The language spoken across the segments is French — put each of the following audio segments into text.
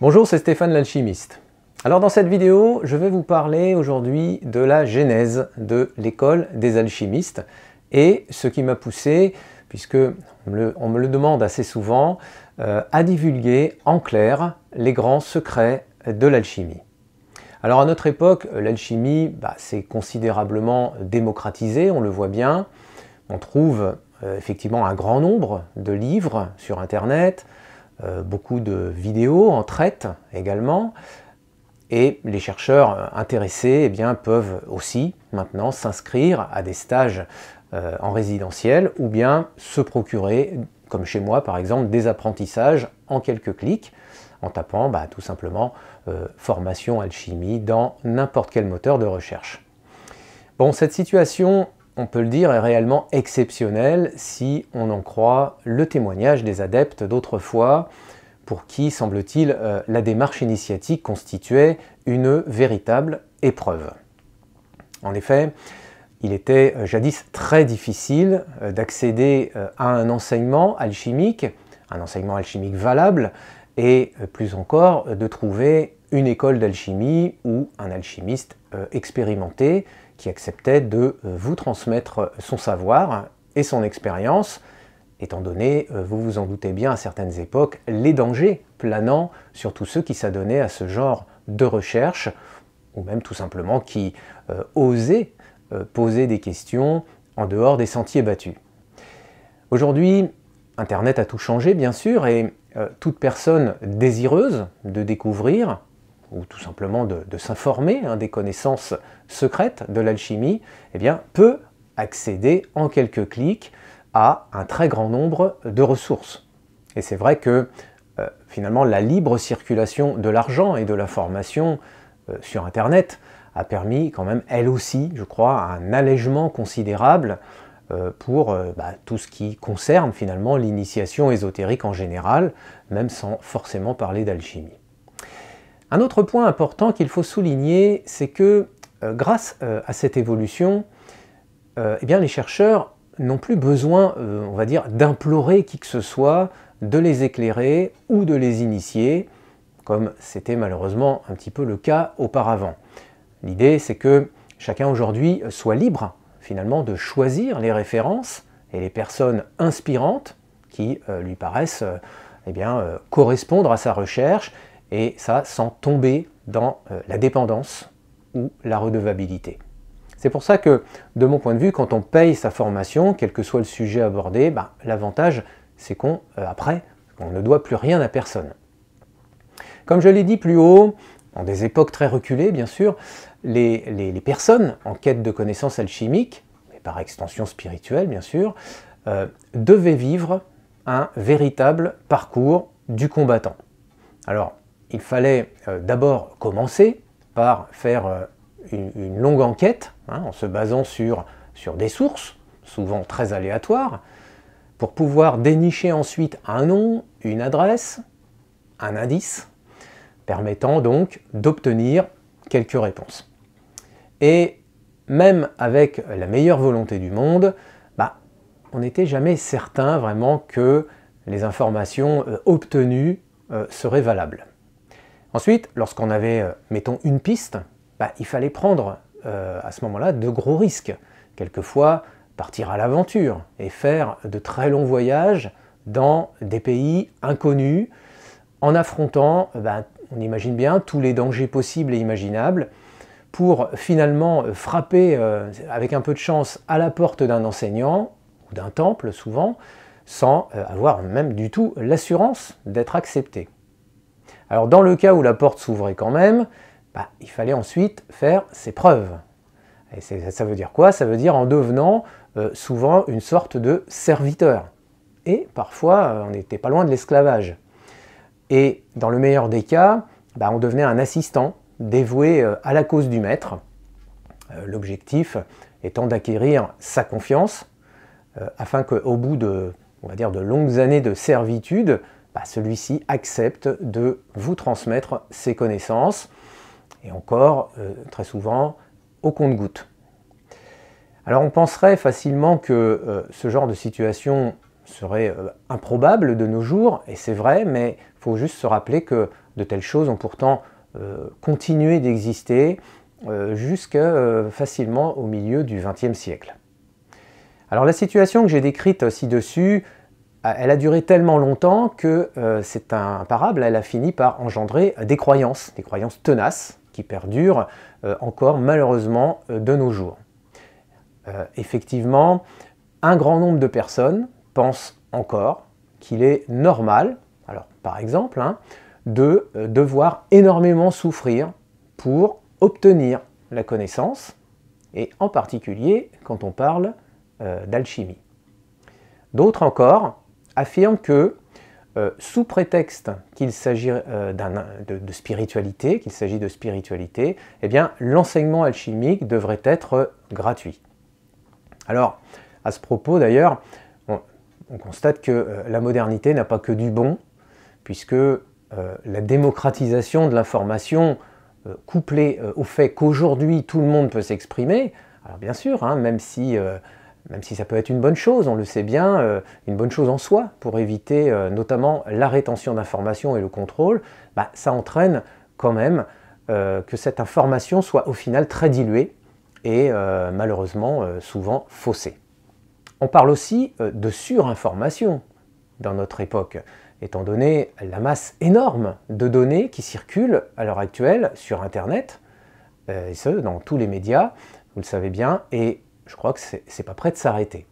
Bonjour, c'est Stéphane l'alchimiste. Alors dans cette vidéo, je vais vous parler aujourd'hui de la genèse de l'école des alchimistes et ce qui m'a poussé, puisque on me le demande assez souvent, à divulguer en clair les grands secrets de l'alchimie. Alors à notre époque, l'alchimie s'est considérablement démocratisée, on le voit bien. On trouve effectivement un grand nombre de livres sur Internet, beaucoup de vidéos en traite également, et les chercheurs intéressés peuvent aussi maintenant s'inscrire à des stages en résidentiel ou bien se procurer, comme chez moi par exemple, des apprentissages en quelques clics en tapant tout simplement formation alchimie dans n'importe quel moteur de recherche. Bon, cette situation, on peut le dire, est réellement exceptionnelle si on en croit le témoignage des adeptes d'autrefois, pour qui, semble-t-il, la démarche initiatique constituait une véritable épreuve. En effet, il était jadis très difficile d'accéder à un enseignement alchimique valable, et plus encore de trouver une école d'alchimie ou un alchimiste expérimenté qui acceptait de vous transmettre son savoir et son expérience, étant donné, vous vous en doutez bien, à certaines époques, les dangers planant sur tous ceux qui s'adonnaient à ce genre de recherche, ou même tout simplement qui osaient poser des questions en dehors des sentiers battus. Aujourd'hui, Internet a tout changé, bien sûr, et toute personne désireuse de découvrir, ou tout simplement de s'informer des connaissances secrètes de l'alchimie, peut accéder en quelques clics à un très grand nombre de ressources. Et c'est vrai que finalement la libre circulation de l'argent et de l'information sur Internet a permis quand même, elle aussi, je crois, un allègement considérable pour tout ce qui concerne finalement l'initiation ésotérique en général, même sans forcément parler d'alchimie. Un autre point important qu'il faut souligner, c'est que grâce à cette évolution, les chercheurs n'ont plus besoin, on va dire, d'implorer qui que ce soit, de les éclairer ou de les initier, comme c'était malheureusement un petit peu le cas auparavant. L'idée, c'est que chacun aujourd'hui soit libre, finalement, de choisir les références et les personnes inspirantes qui lui paraissent correspondre à sa recherche, et ça sans tomber dans la dépendance ou la redevabilité. C'est pour ça que, de mon point de vue, quand on paye sa formation, quel que soit le sujet abordé, l'avantage, c'est qu'on ne doit plus rien à personne. Comme je l'ai dit plus haut, dans des époques très reculées, bien sûr, les personnes en quête de connaissances alchimiques, et par extension spirituelle, bien sûr, devaient vivre un véritable parcours du combattant. Alors, il fallait d'abord commencer par faire une longue enquête, en se basant sur des sources, souvent très aléatoires, pour pouvoir dénicher ensuite un nom, une adresse, un indice, permettant donc d'obtenir quelques réponses. Et même avec la meilleure volonté du monde, on n'était jamais certain vraiment que les informations obtenues seraient valables. Ensuite, lorsqu'on avait, mettons, une piste, il fallait prendre à ce moment-là de gros risques. Quelquefois, partir à l'aventure et faire de très longs voyages dans des pays inconnus, en affrontant, on imagine bien, tous les dangers possibles et imaginables, pour finalement frapper, avec un peu de chance, à la porte d'un enseignant, ou d'un temple souvent, sans avoir même du tout l'assurance d'être accepté. Alors dans le cas où la porte s'ouvrait quand même, il fallait ensuite faire ses preuves. Et ça veut dire quoi? Ça veut dire en devenant souvent une sorte de serviteur. Et parfois, on n'était pas loin de l'esclavage. Et dans le meilleur des cas, on devenait un assistant dévoué à la cause du maître. L'objectif étant d'acquérir sa confiance, afin qu'au bout de, on va dire, de longues années de servitude, celui-ci accepte de vous transmettre ses connaissances, et encore, très souvent, au compte-gouttes. Alors on penserait facilement que ce genre de situation serait improbable de nos jours, et c'est vrai, mais il faut juste se rappeler que de telles choses ont pourtant continué d'exister jusqu'à facilement au milieu du XXe siècle. Alors la situation que j'ai décrite ci-dessus, elle a duré tellement longtemps que c'est imparable, elle a fini par engendrer des croyances tenaces qui perdurent encore malheureusement de nos jours. Effectivement, un grand nombre de personnes pensent encore qu'il est normal, alors par exemple, de devoir énormément souffrir pour obtenir la connaissance, et en particulier quand on parle d'alchimie. D'autres encore affirment que, sous prétexte qu'il s'agit de spiritualité, eh bien l'enseignement alchimique devrait être gratuit. Alors, à ce propos d'ailleurs, on constate que la modernité n'a pas que du bon, puisque la démocratisation de l'information, couplée au fait qu'aujourd'hui tout le monde peut s'exprimer, alors bien sûr, même si ça peut être une bonne chose, on le sait bien, une bonne chose en soi, pour éviter notamment la rétention d'informations et le contrôle, ça entraîne quand même que cette information soit au final très diluée et malheureusement souvent faussée. On parle aussi de surinformation dans notre époque, étant donné la masse énorme de données qui circulent à l'heure actuelle sur Internet, et ce, dans tous les médias, vous le savez bien, et je crois que c'est pas prêt de s'arrêter.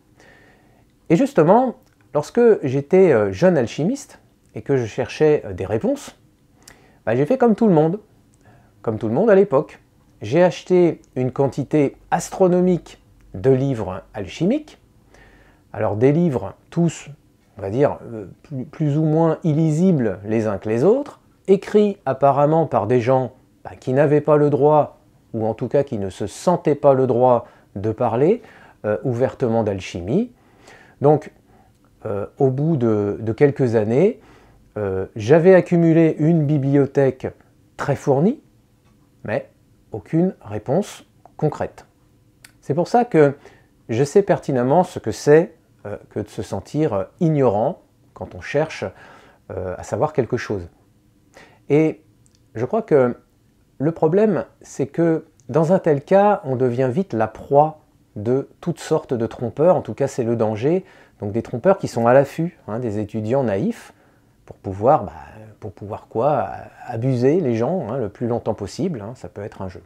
Et justement, lorsque j'étais jeune alchimiste et que je cherchais des réponses, j'ai fait comme tout le monde à l'époque. J'ai acheté une quantité astronomique de livres alchimiques. Alors des livres tous, on va dire, plus ou moins illisibles les uns que les autres, écrits apparemment par des gens qui n'avaient pas le droit, ou en tout cas qui ne se sentaient pas le droit de parler ouvertement d'alchimie. Donc, au bout de quelques années, j'avais accumulé une bibliothèque très fournie, mais aucune réponse concrète. C'est pour ça que je sais pertinemment ce que c'est que de se sentir ignorant quand on cherche à savoir quelque chose. Et je crois que le problème, c'est que dans un tel cas, on devient vite la proie de toutes sortes de trompeurs, en tout cas c'est le danger, donc des trompeurs qui sont à l'affût, des étudiants naïfs, pour pouvoir abuser les gens le plus longtemps possible, ça peut être un jeu.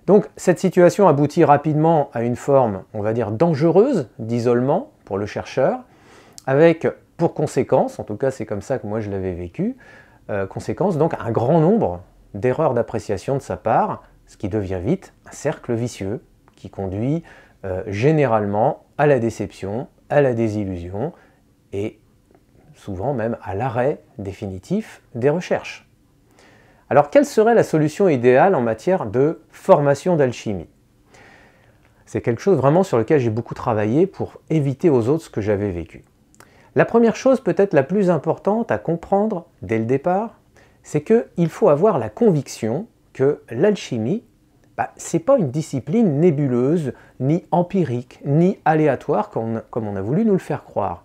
Donc cette situation aboutit rapidement à une forme, on va dire, dangereuse d'isolement pour le chercheur, avec pour conséquence, en tout cas c'est comme ça que moi je l'avais vécu, conséquence donc un grand nombre d'erreurs d'appréciation de sa part, ce qui devient vite un cercle vicieux qui conduit généralement à la déception, à la désillusion et souvent même à l'arrêt définitif des recherches. Alors quelle serait la solution idéale en matière de formation d'alchimie? C'est quelque chose vraiment sur lequel j'ai beaucoup travaillé pour éviter aux autres ce que j'avais vécu. La première chose, peut-être la plus importante à comprendre dès le départ, c'est qu'il faut avoir la conviction que l'alchimie, ce n'est pas une discipline nébuleuse, ni empirique, ni aléatoire comme on a voulu nous le faire croire.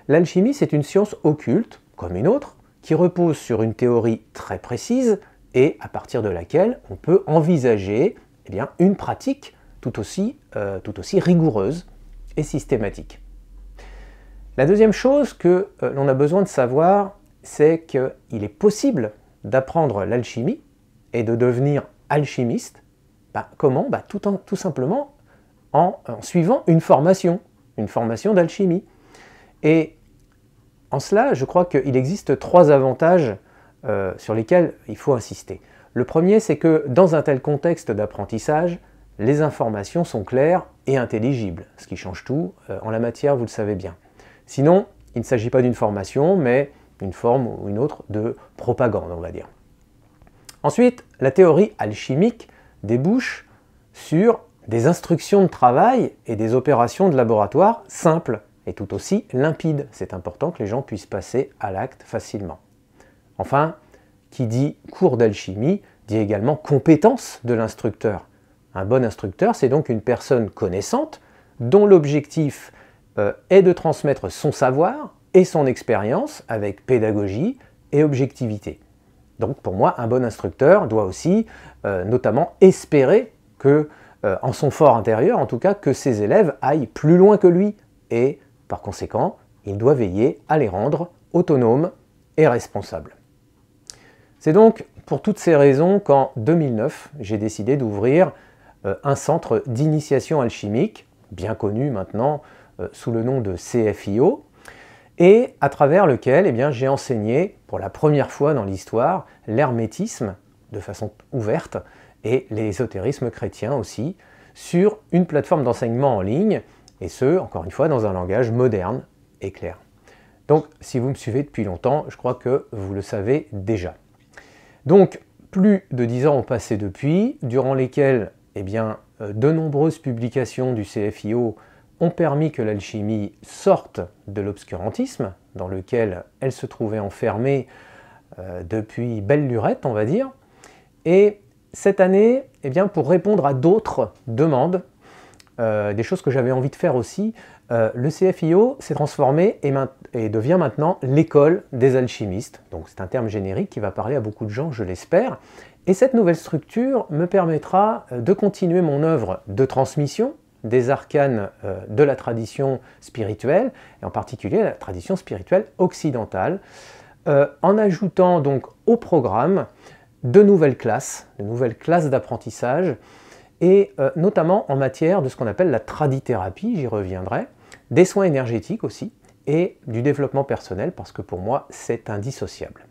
L'alchimie, c'est une science occulte, comme une autre, qui repose sur une théorie très précise et à partir de laquelle on peut envisager une pratique tout aussi rigoureuse et systématique. La deuxième chose que l'on a besoin de savoir, c'est qu'il est possible d'apprendre l'alchimie et de devenir alchimiste. Comment? Tout simplement en suivant une formation d'alchimie. Et en cela, je crois qu'il existe 3 avantages sur lesquels il faut insister. Le premier, c'est que dans un tel contexte d'apprentissage, les informations sont claires et intelligibles, ce qui change tout en la matière, vous le savez bien. Sinon, il ne s'agit pas d'une formation, mais d'une forme ou une autre de propagande, on va dire. Ensuite, la théorie alchimique débouche sur des instructions de travail et des opérations de laboratoire simples et tout aussi limpides. C'est important que les gens puissent passer à l'acte facilement. Enfin, qui dit cours d'alchimie dit également compétence de l'instructeur. Un bon instructeur, c'est donc une personne connaissante dont l'objectif est de transmettre son savoir et son expérience avec pédagogie et objectivité. Donc pour moi, un bon instructeur doit aussi notamment espérer que, en son fort intérieur en tout cas, que ses élèves aillent plus loin que lui. Et par conséquent, il doit veiller à les rendre autonomes et responsables. C'est donc pour toutes ces raisons qu'en 2009, j'ai décidé d'ouvrir un centre d'initiation alchimique, bien connu maintenant sous le nom de CFIO, et à travers lequel j'ai enseigné pour la première fois dans l'histoire l'hermétisme de façon ouverte et l'ésotérisme chrétien aussi sur une plateforme d'enseignement en ligne, et ce, encore une fois, dans un langage moderne et clair. Donc, si vous me suivez depuis longtemps, je crois que vous le savez déjà. Donc, plus de 10 ans ont passé depuis, durant lesquels de nombreuses publications du CFIO ont permis que l'alchimie sorte de l'obscurantisme, dans lequel elle se trouvait enfermée depuis belle lurette, on va dire. Et cette année, pour répondre à d'autres demandes, des choses que j'avais envie de faire aussi, le CFIO s'est transformé et devient maintenant l'école des alchimistes. Donc c'est un terme générique qui va parler à beaucoup de gens, je l'espère. Et cette nouvelle structure me permettra de continuer mon œuvre de transmission des arcanes de la tradition spirituelle, et en particulier la tradition spirituelle occidentale, en ajoutant donc au programme de nouvelles classes d'apprentissage, et notamment en matière de ce qu'on appelle la tradithérapie, j'y reviendrai, des soins énergétiques aussi, et du développement personnel, parce que pour moi c'est indissociable.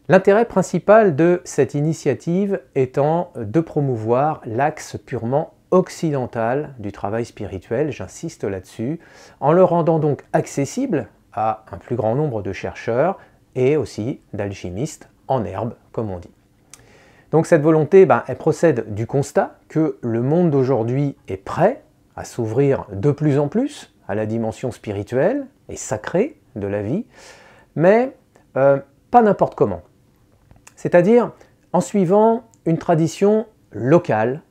L'intérêt principal de cette initiative étant de promouvoir l'axe purement occidental du travail spirituel, j'insiste là-dessus, en le rendant donc accessible à un plus grand nombre de chercheurs et aussi d'alchimistes en herbe, comme on dit. Donc cette volonté, elle procède du constat que le monde d'aujourd'hui est prêt à s'ouvrir de plus en plus à la dimension spirituelle et sacrée de la vie, mais pas n'importe comment. C'est-à-dire en suivant une tradition locale,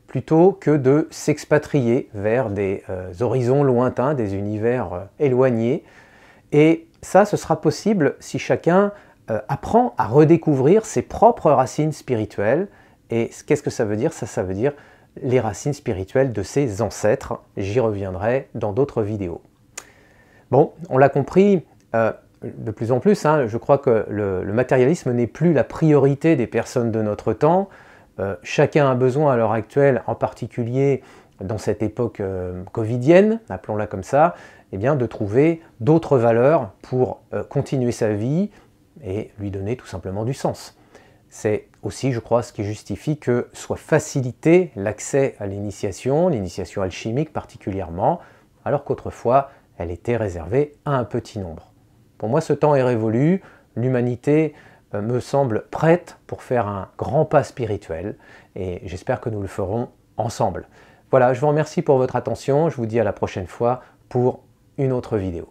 plutôt que de s'expatrier vers des horizons lointains, des univers éloignés. Et ça, ce sera possible si chacun apprend à redécouvrir ses propres racines spirituelles. Et qu'est-ce que ça veut dire? Ça veut dire les racines spirituelles de ses ancêtres. J'y reviendrai dans d'autres vidéos. Bon, on l'a compris, de plus en plus, je crois que le matérialisme n'est plus la priorité des personnes de notre temps. Chacun a besoin à l'heure actuelle, en particulier dans cette époque covidienne, appelons-la comme ça, de trouver d'autres valeurs pour continuer sa vie et lui donner tout simplement du sens. C'est aussi, je crois, ce qui justifie que soit facilité l'accès à l'initiation alchimique particulièrement, alors qu'autrefois, elle était réservée à un petit nombre. Pour moi, ce temps est révolu, l'humanité me semble prête pour faire un grand pas spirituel, et j'espère que nous le ferons ensemble. Voilà, je vous remercie pour votre attention, je vous dis à la prochaine fois pour une autre vidéo.